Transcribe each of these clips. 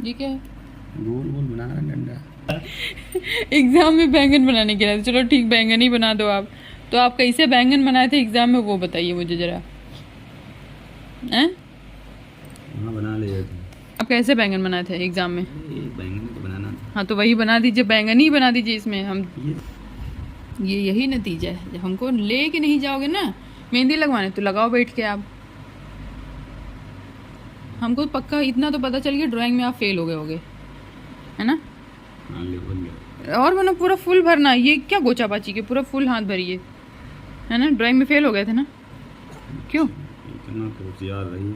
ये क्या है? गोल गोल बना रहा डंडा। एग्जाम में बैंगन बनाने के लिए, चलो ठीक बैंगन ही बना दो आप। तो आप कैसे बैंगन बनाए थे एग्जाम में, वो बताइए मुझे जरा। हैं? हाँ बना ले थे। आप कैसे बैंगन बनाए थे एग्जाम में? अरे बैंगन तो बनाना था। हाँ तो वही बना दीजिए, बैंगन ही बना दीजिए इसमें हम। ये ये यही नतीजा है, जब हमको ले के नहीं जाओगे ना मेहंदी लगवाने, तो लगाओ बैठ के आप। हमको पक्का इतना तो पता चल गया, ड्राइंग में आप फेल हो गए होगे, है ना? हाँ ले बन गया। और वरना पूरा फुल भरना, ये क्या गोचा बाची के पूरा फुल हाथ भरिए, है ना? ड्राइंग में फेल हो गए थे ना, क्यों? इतना तो होशियार रही।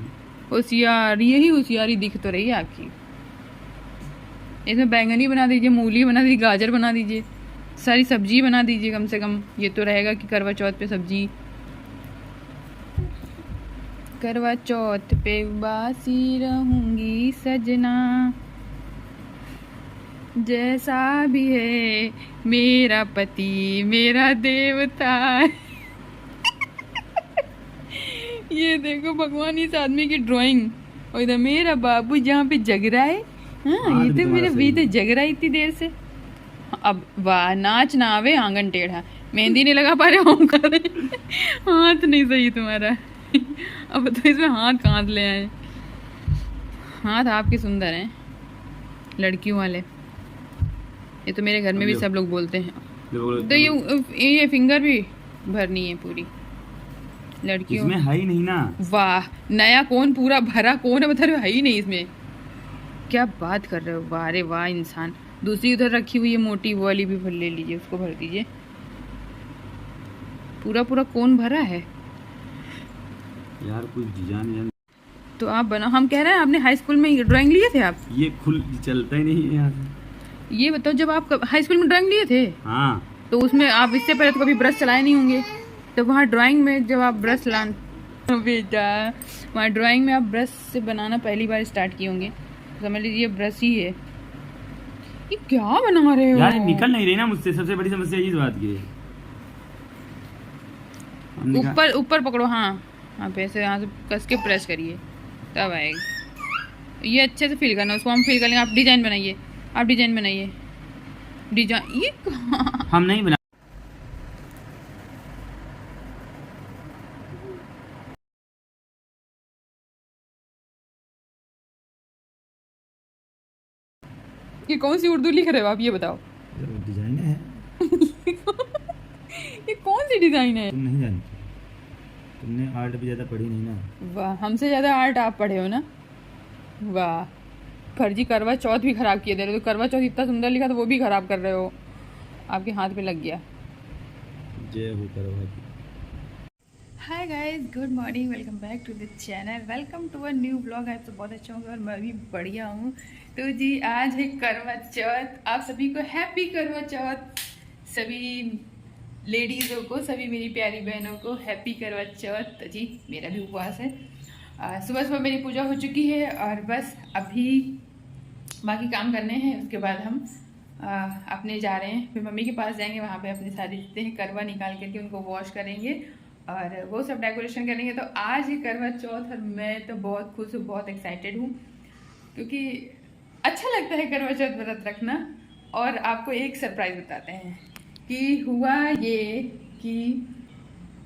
होशियार, यही होशियारी दिख तो रही है आपकी। इसमें बैंगनी बना दीजिए, मूली बना दीजिए, गाजर बना दीजिए, सारी सब्जी बना दीजिए कम से कम। ये तो रहेगा कि करवा चौथ पे सब्जी, करवा चौथ पे बासी रहूंगी सजना, जैसा भी है मेरा पति मेरा देवता। ये देखो भगवान, इस आदमी की ड्राइंग, और इधर मेरा बाबू जहाँ पे जग रहा है। हाँ, ये तो मेरे बीते जग रहा है इतनी देर से। अब वाह, नाच ना आवे आंगन टेढ़ा, मेहंदी नहीं लगा पा रहे हम कर रहे। हाथ नहीं सही तुम्हारा। अब तो इसमें हाथ कहाँ से ले आए? हाथ आपके सुंदर हैं, लड़कियों वाले। ये तो मेरे घर में भी सब लोग बोलते हैं। तो ये फिंगर भी भरनी है पूरी लड़कियों इसमें है ही नहीं ना। वाह, नया कौन पूरा भरा कौन है, बता रहे हो? है ही नहीं इसमें, क्या बात कर रहे हो? वाह रे वाह इंसान। दूसरी उधर रखी हुई है मोटी, वो वाली भी भर ले लीजिए, उसको भर दीजिए। पूरा पूरा कौन भरा है यार कुछ डिजाइन। तो आप बना, हम कह रहे हैं आपने हाई स्कूल में ड्राइंग लिए थे आप? ये खुल चलता ही नहीं है यहाँ से। ये बताओ, जब आप हाई स्कूल में ड्राइंग लिए थे हाँ तो उसमें आप इससे पहले तो कभी ब्रश चलाए नहीं होंगे, तो वहाँ ड्राइंग में जब आप ब्रश लान बेटा, वहाँ ड्राइंग में आप ब्रश से बनाना पहली बार स्टार्ट किए होंगे, समझ लीजिए ब्रश ही है। ये क्या बना रहे हो यार, निकल नहीं रही ना मुझसे, सबसे बड़ी समस्या इस बात की है। ऊपर ऊपर पकड़ो, हाँ आप ऐसे यहाँ से कस के प्रेस करिए तब आएगी। ये अच्छे से फिल करना, उसको हम फिल कर लेंगे। आप डिजाइन बनाइए, आप डिजाइन बनाइए, डिजाइन। ये कहाँ? हम नहीं बना। ये कौन सी उर्दू लिख रहे हो आप, ये बताओ। डिजाइन है। ये कौन सी डिजाइन है? तुम नहीं जानती, तुमने आर्ट भी ज्यादा पढ़ी नहीं ना। वाह, हमसे ज्यादा आर्ट आप पढ़े हो ना। वाह, फर्जी करवा चौथ भी खराब किए दे रहे हो। तो करवा चौथ इतना सुंदर लिखा था, वो भी खराब कर रहे हो। आपके हाथ पे लग गया। जय हो करवा। Hi guys, good morning, welcome back to the channel, welcome to a new blog. आप सब बहुत अच्छे होंगे और मैं भी बढ़िया हूँ। तो जी आज है करवा चौथ, आप सभी को हैप्पी करवा चौथ। सभी लेडीज़ों को, सभी मेरी प्यारी बहनों को हैप्पी करवा चौथ। तो जी मेरा भी उपवास है। सुबह सुबह मेरी पूजा हो चुकी है और बस अभी बाकी काम करने हैं। उसके बाद हम अपने जा रहे हैं, फिर मम्मी के पास जाएंगे, वहाँ पे अपने सारे जितने हैं करवा निकाल करके उनको वॉश करेंगे और वो सब डेकोरेशन करेंगे। तो आज ही करवा चौथ और मैं तो बहुत खुश हूँ, बहुत एक्साइटेड हूँ, क्योंकि अच्छा लगता है करवा चौथ व्रत रखना। और आपको एक सरप्राइज बताते हैं कि हुआ ये कि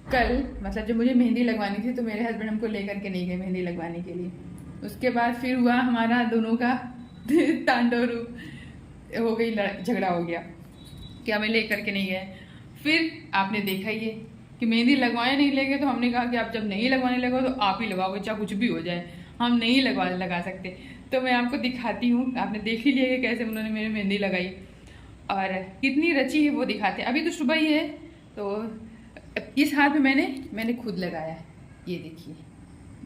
कल, मतलब जब मुझे मेहंदी लगवानी थी तो मेरे हस्बैंड हमको लेकर के नहीं गए मेहंदी लगवाने के लिए। उसके बाद फिर हुआ हमारा दोनों का तांडव रूप हो गई, झगड़ा हो गया कि हमें लेकर के नहीं गए। फिर आपने देखा ही है कि मेहंदी लगवाए नहीं लेंगे, तो हमने कहा कि आप जब नहीं लगवाने लगो तो आप ही लगाओगे, चाहे कुछ भी हो जाए, हम नहीं लगा सकते। तो मैं आपको दिखाती हूँ, आपने देख ही लिया कि कैसे उन्होंने मेरी मेहंदी लगाई और कितनी रची है वो दिखाते हैं। अभी तो सुबह ही है, तो इस हाथ में मैंने खुद लगाया है, ये देखिए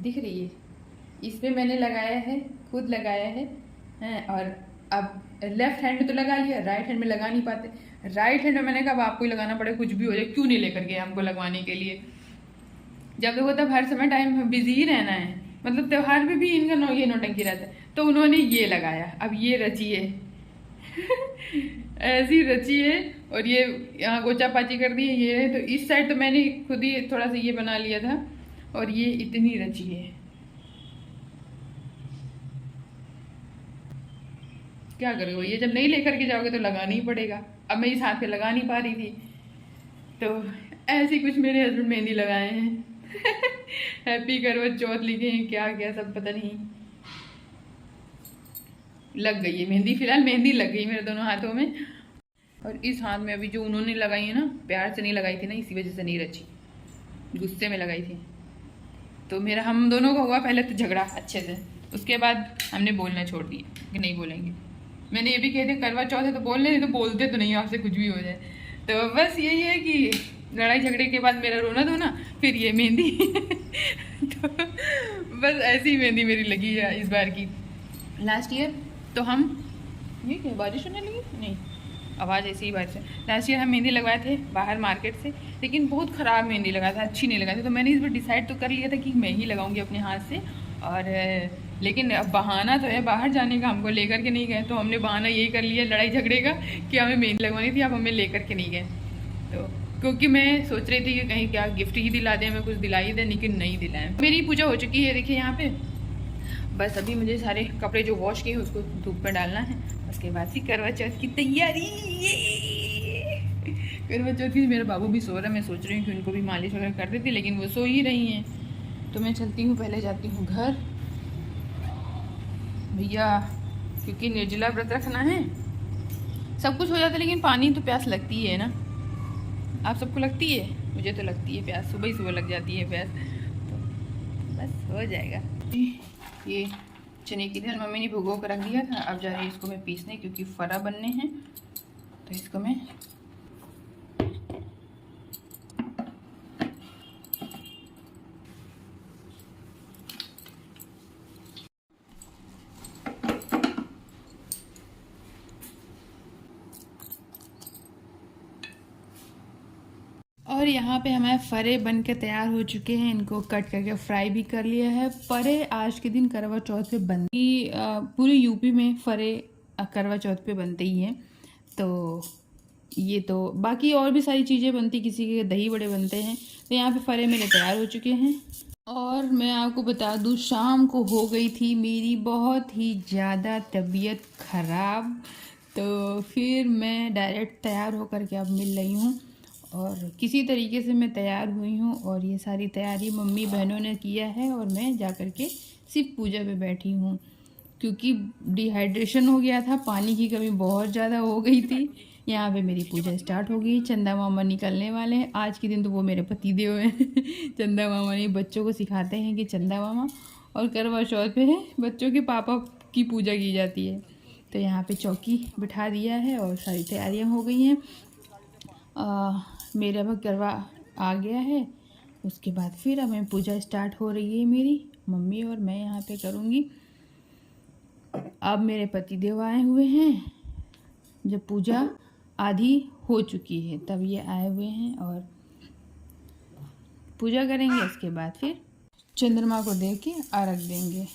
दिख रही है, इस पे मैंने लगाया है, खुद लगाया है। और अब लेफ्ट हैंड में तो लगा लिया, राइट हैंड में लगा नहीं पाते। राइट हैंड में मैंने कहा आपको ही लगाना पड़े, कुछ भी हो जाए, क्यों नहीं लेकर गए हमको लगवाने के लिए। जब देखो तब हर समय टाइम बिजी ही रहना है, मतलब त्योहार में भी इनका ये नौटंकी रहता है। तो उन्होंने ये लगाया, अब ये रची है। ऐसी रची है और ये यहाँ गोचा पाची कर दी है ये। तो इस साइड तो मैंने खुद ही थोड़ा सा ये बना लिया था और ये इतनी रची है। क्या करोगे भैया, जब नहीं लेकर के जाओगे तो लगाना ही पड़ेगा। अब मैं इस हाथ पे लगा नहीं पा रही थी, तो ऐसे कुछ मेरे हस्बैंड मेहंदी लगाए हैं। हैप्पी करवा चौथ लिखे हैं, क्या क्या सब पता नहीं। लग गई है मेहंदी, फिलहाल मेहंदी लग गई मेरे दोनों हाथों में। और इस हाथ में अभी जो उन्होंने लगाई है ना, प्यार से नहीं लगाई थी ना, इसी वजह से नहीं रची, गुस्से में लगाई थी। तो मेरा हम दोनों का हुआ पहले तो झगड़ा अच्छे से, उसके बाद हमने बोलना छोड़ दिया कि नहीं बोलेंगे। मैंने ये भी कह दिया करवा चौथ है तो बोल नहीं तो बोलते तो नहीं, आपसे कुछ भी हो जाए। तो बस यही है कि लड़ाई झगड़े के बाद मेरा रोना धोना, फिर ये मेहंदी। तो बस ऐसी मेहंदी मेरी लगी है इस बार की। लास्ट ईयर तो हम, ये क्या बारिश होने लगी, नहीं आवाज़ ऐसी ही बारिश है। लास्ट ईयर हम मेहंदी लगवाए थे बाहर मार्केट से, लेकिन बहुत ख़राब मेहंदी लगा था, अच्छी नहीं लगा थी। तो मैंने इस बार डिसाइड तो कर लिया था कि मैं ही लगाऊंगी अपने हाथ से। और लेकिन अब बहाना तो है बाहर जाने का, हमको लेकर के नहीं गए, तो हमने बहाना यही कर लिया लड़ाई झगड़े का कि हमें मेहंदी लगवानी थी, अब हमें लेकर के नहीं गए। तो क्योंकि मैं सोच रही थी कि कहीं क्या गिफ्ट ही दिला दें, हमें कुछ दिला ही दें, लेकिन नहीं दिलाएं। मेरी पूजा हो चुकी है, देखिए यहाँ पे। बस अभी मुझे सारे कपड़े जो वॉश किए उसको धूप पे डालना है, उसके बाद ही करवा चौथ की तैयारी। करवा चौथ की मेरा बाबू भी सो रहा है, मैं सोच रही हूँ कि उनको भी मालिश वगैरह कर देती, लेकिन वो सो ही रही हैं। तो मैं चलती हूँ, पहले जाती हूँ घर भैया, क्योंकि निर्जला व्रत रखना है। सब कुछ हो जाता है, लेकिन पानी तो प्यास लगती है ना। आप सबको लगती है? मुझे तो लगती है प्यास, सुबह ही सुबह लग जाती है प्यास। तो बस हो जाएगा। ये चने की दाल मम्मी ने भिगो कर रख दिया था, अब जा रही है इसको मैं पीसने, क्योंकि फरा बनने हैं। तो इसको मैं और यहाँ पे हमारे फरे बन के तैयार हो चुके हैं, इनको कट करके फ्राई भी कर लिया है। फरे आज के दिन करवा चौथ पे बनती, पूरे यूपी में फरे करवा चौथ पे बनते ही हैं। तो ये तो बाकी और भी सारी चीज़ें बनती, किसी के दही बड़े बनते हैं। तो यहाँ पे फरे मेरे तैयार हो चुके हैं। और मैं आपको बता दूँ, शाम को हो गई थी मेरी बहुत ही ज़्यादा तबीयत ख़राब। तो फिर मैं डायरेक्ट तैयार होकर के अब मिल रही हूँ, और किसी तरीके से मैं तैयार हुई हूँ। और ये सारी तैयारी मम्मी बहनों ने किया है, और मैं जा कर के सिर्फ पूजा पे बैठी हूँ, क्योंकि डिहाइड्रेशन हो गया था, पानी की कमी बहुत ज़्यादा हो गई थी। यहाँ पे मेरी पूजा स्टार्ट हो गई, चंदा मामा निकलने वाले हैं। आज के दिन तो वो मेरे पति देव हैं। चंदा मामा ने बच्चों को सिखाते हैं कि चंदा मामा, और करवा चौथ पे बच्चों के पापा की पूजा की जाती है। तो यहाँ पे चौकी बिठा दिया है और सारी तैयारियाँ हो गई हैं। मेरा अब करवा आ गया है, उसके बाद फिर हमें पूजा स्टार्ट हो रही है मेरी। मम्मी और मैं यहाँ पे करूँगी। अब मेरे पति देव आए हुए हैं, जब पूजा आधी हो चुकी है तब ये आए हुए हैं, और पूजा करेंगे। इसके बाद फिर चंद्रमा को देख के अर्घ देंगे।